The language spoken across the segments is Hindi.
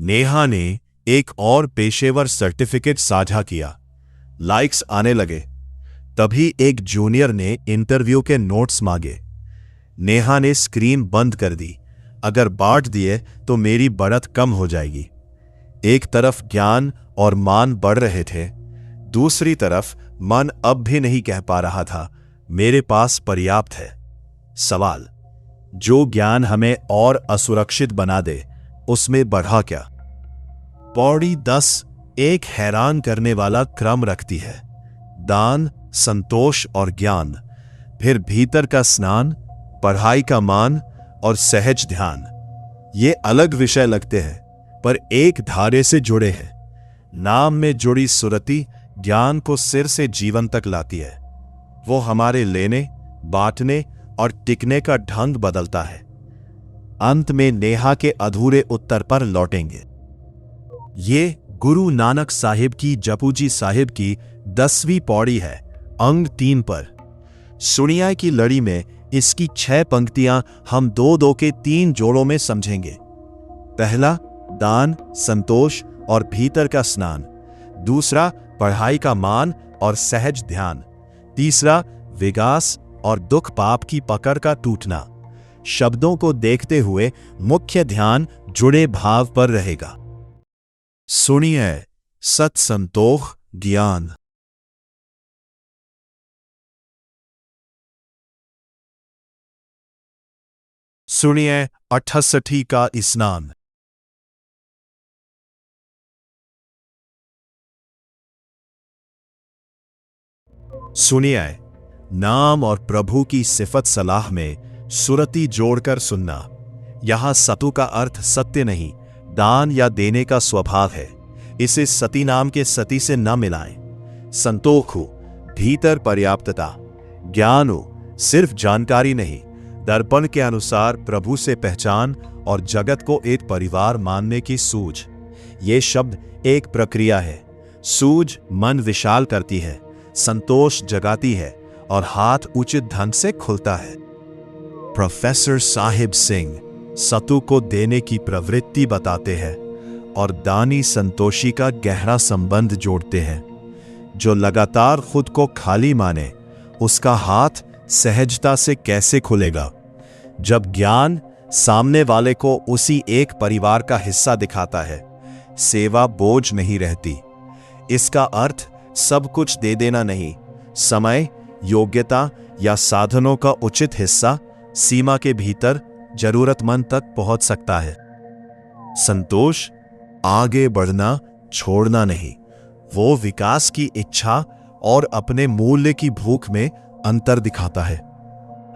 नेहा ने एक और पेशेवर सर्टिफिकेट साझा किया। लाइक्स आने लगे। तभी एक जूनियर ने इंटरव्यू के नोट्स मांगे। नेहा ने स्क्रीन बंद कर दी। अगर बांट दिए तो मेरी बढ़त कम हो जाएगी। एक तरफ ज्ञान और मान बढ़ रहे थे, दूसरी तरफ मन अब भी नहीं कह पा रहा था मेरे पास पर्याप्त है। सवाल, जो ज्ञान हमें और असुरक्षित बना दे उसमें बढ़ा क्या? पौड़ी 10 एक हैरान करने वाला क्रम रखती है। दान, संतोष और ज्ञान, फिर भीतर का स्नान, पढ़ाई का मान और सहज ध्यान। ये अलग विषय लगते हैं पर एक धारे से जुड़े हैं। नाम में जुड़ी सुरति ज्ञान को सिर से जीवन तक लाती है। वो हमारे लेने, बांटने और टिकने का ढंग बदलता है। अंत में नेहा के अधूरे उत्तर पर लौटेंगे। ये गुरु नानक साहिब की जपूजी साहिब की 10वीं पौड़ी है, अंग 3 पर। सुनिया की लड़ी में इसकी 6 पंक्तियां हम 2-2 के 3 जोड़ों में समझेंगे। पहला, दान, संतोष और भीतर का स्नान। दूसरा, पढ़ाई का मान और सहज ध्यान। तीसरा, विकास और दुख पाप की पकड़ का टूटना। शब्दों को देखते हुए मुख्य ध्यान जुड़े भाव पर रहेगा। सुनिए, सत संतोष ज्ञान। सुनिए 68 का स्नान। सुनिए, नाम और प्रभु की सिफत सलाह में सुरति जोड़कर सुनना। यहां सतु का अर्थ सत्य नहीं, दान या देने का स्वभाव है। इसे सती नाम के सती से न मिलाएं। संतोष हो, भीतर पर्याप्तता। ज्ञान हो, सिर्फ जानकारी नहीं, दर्पण के अनुसार प्रभु से पहचान और जगत को एक परिवार मानने की सूझ। ये शब्द एक प्रक्रिया है। सूझ मन विशाल करती है, संतोष जगाती है और हाथ उचित ढंग से खुलता है। प्रोफेसर साहिब सिंह सतु को देने की प्रवृत्ति बताते हैं और दानी संतोषी का गहरा संबंध जोड़ते हैं। जो लगातार खुद को खाली माने, उसका हाथ सहजता से कैसे खुलेगा? जब ज्ञान सामने वाले को उसी एक परिवार का हिस्सा दिखाता है, सेवा बोझ नहीं रहती। इसका अर्थ सब कुछ दे देना नहीं, समय, योग्यता या साधनों का उचित हिस्सा सीमा के भीतर जरूरतमंद तक पहुंच सकता है। संतोष आगे बढ़ना छोड़ना नहीं, वो विकास की इच्छा और अपने मूल्य की भूख में अंतर दिखाता है।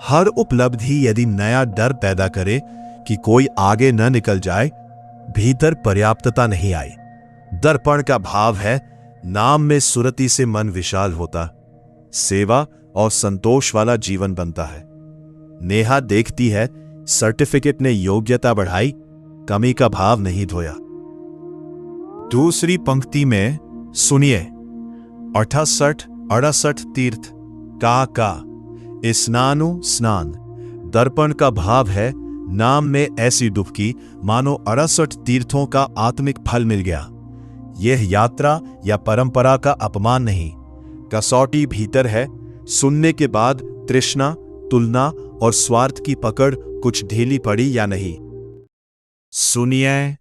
हर उपलब्धि यदि नया डर पैदा करे कि कोई आगे न निकल जाए, भीतर पर्याप्तता नहीं आई। दर्पण का भाव है, नाम में सुरति से मन विशाल होता, सेवा और संतोष वाला जीवन बनता है। नेहा देखती है, सर्टिफिकेट ने योग्यता बढ़ाई, कमी का भाव नहीं धोया। दूसरी पंक्ति में सुनिए, 68 तीर्थ का स्नानु स्नान। दर्पण का भाव है, नाम में ऐसी डुबकी मानो 68 तीर्थों का आत्मिक फल मिल गया। यह यात्रा या परंपरा का अपमान नहीं, कसौटी भीतर है। सुनने के बाद तृष्णा, तुलना और स्वार्थ की पकड़ कुछ ढीली पड़ी या नहीं। सुनिए,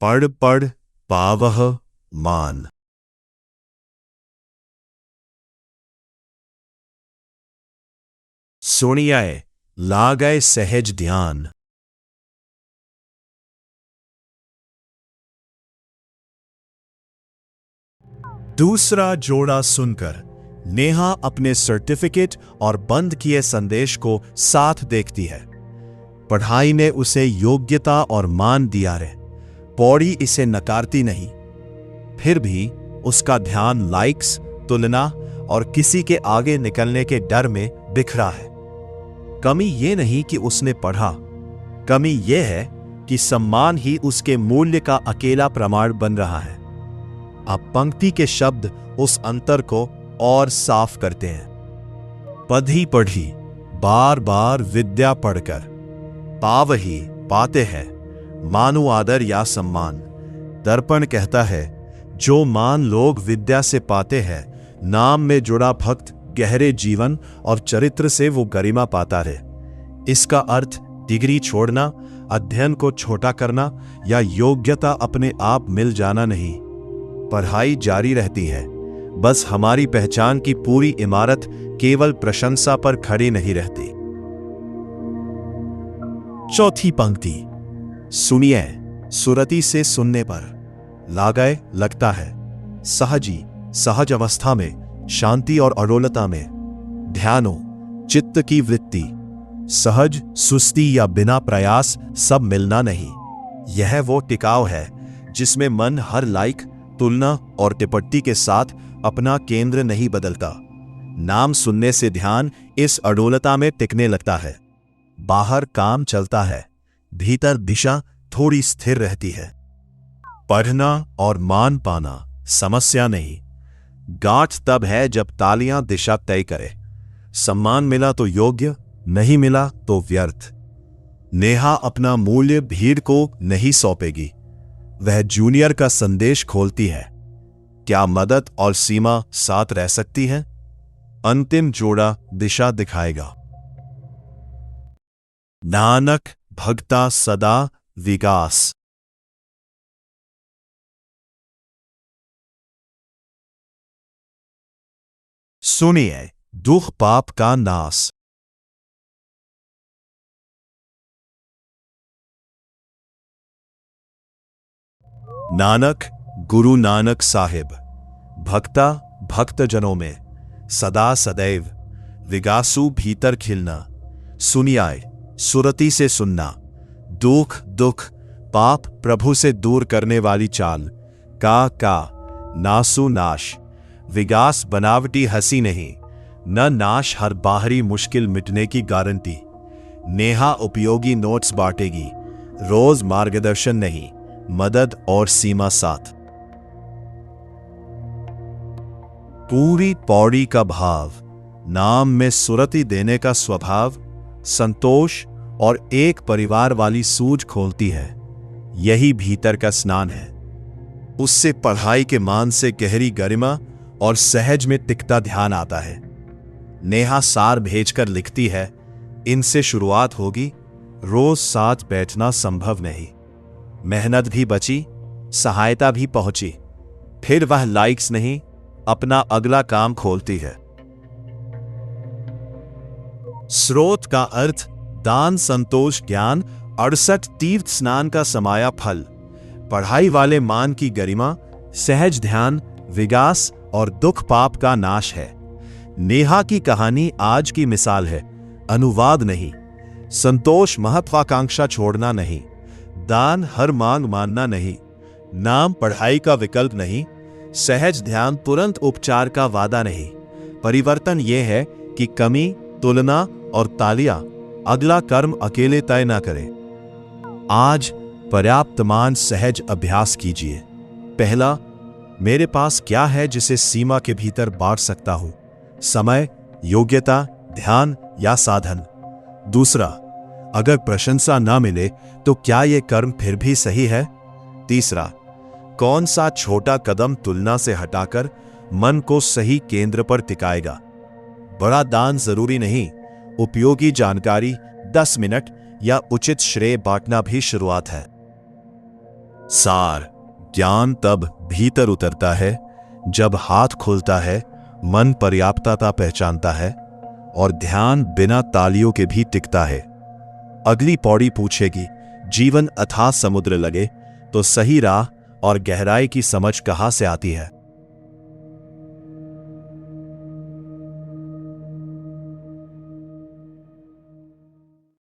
पढ़ पढ़ पावह मान। सुनिए, लागय सहज ध्यान। दूसरा जोड़ा सुनकर नेहा अपने सर्टिफिकेट और बंद किए संदेश को साथ देखती है। पढ़ाई ने उसे योग्यता और मान दिया रे, पौड़ी इसे नकारती नहीं। फिर भी उसका ध्यान लाइक्स, तुलना और किसी के आगे निकलने के डर में बिखरा है। कमी यह नहीं कि उसने पढ़ा, कमी यह है कि सम्मान ही उसके मूल्य का अकेला प्रमाण बन रहा है। अब पंक्ति के शब्द उस अंतर को और साफ करते हैं। पढ़ी पढ़ी, बार बार विद्या पढ़कर, पावही पाते हैं, मानो आदर या सम्मान। दर्पण कहता है, जो मान लोग विद्या से पाते हैं, नाम में जुड़ा भक्त गहरे जीवन और चरित्र से वो गरिमा पाता रहे। इसका अर्थ डिग्री छोड़ना, अध्ययन को छोटा करना या योग्यता अपने आप मिल जाना नहीं। पढ़ाई जारी रहती है, बस हमारी पहचान की पूरी इमारत केवल प्रशंसा पर खड़ी नहीं रहती। चौथी पंक्ति, सुनिए सुरति से सुनने पर लागय लगता है। सहजी सहज अवस्था में, शांति और अडोलता में। ध्यानो चित्त की वृत्ति, सहज सुस्ती या बिना प्रयास सब मिलना नहीं। यह वो टिकाव है जिसमें मन हर लाइक, तुलना और टिप्पणी के साथ अपना केंद्र नहीं बदलता। नाम सुनने से ध्यान इस अडोलता में टिकने लगता है। बाहर काम चलता है, भीतर दिशा थोड़ी स्थिर रहती है। पढ़ना और मान पाना समस्या नहीं, गांठ तब है जब तालियां दिशा तय करे। सम्मान मिला तो योग्य, नहीं मिला तो व्यर्थ। नेहा अपना मूल्य भीड़ को नहीं सौंपेगी, वह जूनियर का संदेश खोलती है। क्या मदद और सीमा साथ रह सकती है? अंतिम जोड़ा दिशा दिखाएगा। नानक भगता सदा विकास। सुनिए दुख पाप का नाश। नानक गुरु नानक साहिब, भक्ता भक्तजनों में सदा सदैव, विगासु भीतर खिलना। सुनिए सुरति से सुनना, दुख दुख पाप प्रभु से दूर करने वाली चाल। का नासु नाश, विगास बनावटी हंसी नहीं, न नाश हर बाहरी मुश्किल मिटने की गारंटी। नेहा उपयोगी नोट्स बांटेगी, रोज मार्गदर्शन नहीं, मदद और सीमा साथ। पूरी पौड़ी का भाव, नाम में सुरति देने का स्वभाव, संतोष और एक परिवार वाली सूझ खोलती है। यही भीतर का स्नान है। उससे पढ़ाई के मान से गहरी गरिमा और सहज में टिकता ध्यान आता है। नेहा सार भेजकर लिखती है, इनसे शुरुआत होगी, रोज साथ बैठना संभव नहीं। मेहनत भी बची, सहायता भी पहुंची। फिर वह लाइक्स नहीं, अपना अगला काम खोलती है। स्रोत का अर्थ दान, संतोष, ज्ञान, 68 तीर्थ स्नान का समाया फल। पढ़ाई वाले मान की गरिमा, सहज ध्यान, विकास और दुख पाप का नाश है। नेहा की कहानी आज की मिसाल है, अनुवाद नहीं। संतोष महत्वाकांक्षा छोड़ना नहीं, दान हर मांग मानना नहीं, नाम पढ़ाई का विकल्प नहीं, सहज ध्यान तुरंत उपचार का वादा नहीं। परिवर्तन यह है कि कमी, तुलना और तालियां अगला कर्म अकेले तय ना करें। आज पर्याप्त मान सहज अभ्यास कीजिए। पहला, मेरे पास क्या है जिसे सीमा के भीतर बांट सकता हूं? समय, योग्यता, ध्यान या साधन। दूसरा, अगर प्रशंसा ना मिले तो क्या यह कर्म फिर भी सही है? तीसरा, कौन सा छोटा कदम तुलना से हटाकर मन को सही केंद्र पर टिकाएगा? बड़ा दान जरूरी नहीं, उपयोगी जानकारी, 10 मिनट या उचित श्रेय बांटना भी शुरुआत है। सार, ज्ञान तब भीतर उतरता है जब हाथ खुलता है, मन पर्याप्तता पहचानता है और ध्यान बिना तालियों के भी टिकता है। अगली पौड़ी पूछेगी, जीवन अथाह समुद्र लगे तो सही राह और गहराई की समझ कहां से आती है?